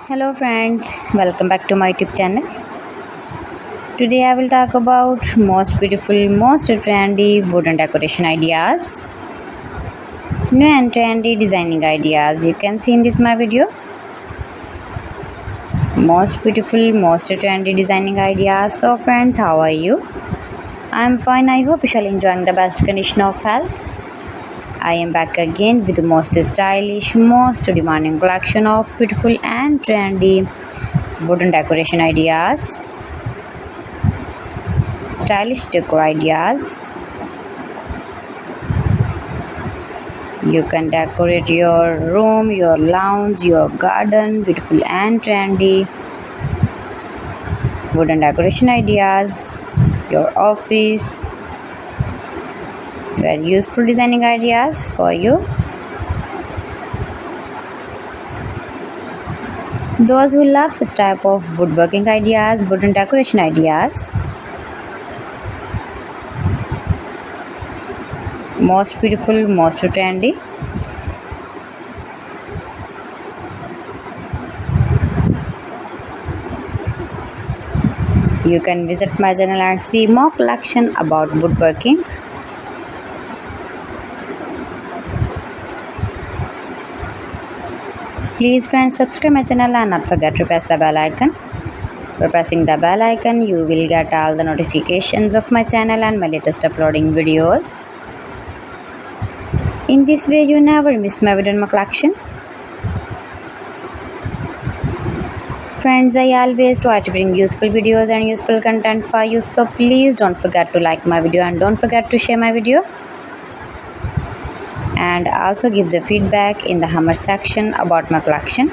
Hello friends, welcome back to my YouTube channel. Today I will talk about most beautiful, most trendy wooden decoration ideas. New and trendy designing ideas you can see in this my video. Most beautiful, most trendy designing ideas. So friends, how are you? I am fine. I hope you shall enjoying the best condition of health. I am back again with the most stylish, most demanding collection of beautiful and trendy wooden decoration ideas, stylish decor ideas. You can decorate your room, your lounge, your garden, beautiful and trendy wooden decoration ideas, your office. Very useful designing ideas for you. Those who love such type of woodworking ideas, wooden decoration ideas. Most beautiful, most trendy. You can visit my channel and see more collection about woodworking. Please friends, subscribe my channel and not forget to press the bell icon. By pressing the bell icon, you will get all the notifications of my channel and my latest uploading videos. In this way, you never miss my video in my collection. Friends, I always try to bring useful videos and useful content for you, so please don't forget to like my video and don't forget to share my video. And also gives a feedback in the comment section about my collection.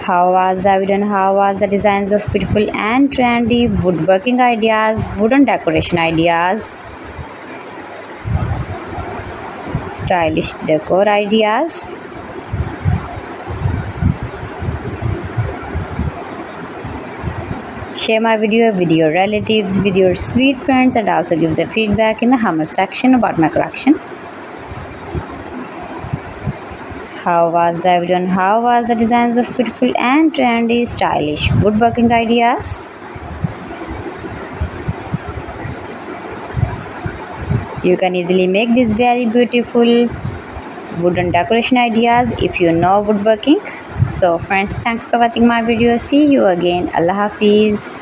How was the video and how was the designs of beautiful and trendy woodworking ideas, wooden decoration ideas, stylish decor ideas. Share my video with your relatives, with your sweet friends, and also gives a feedback in the comment section about my collection. How was the video and how was the designs of beautiful and trendy stylish woodworking ideas? You can easily make these very beautiful wooden decoration ideas if you know woodworking. So friends, thanks for watching my video. See you again. Allah Hafiz.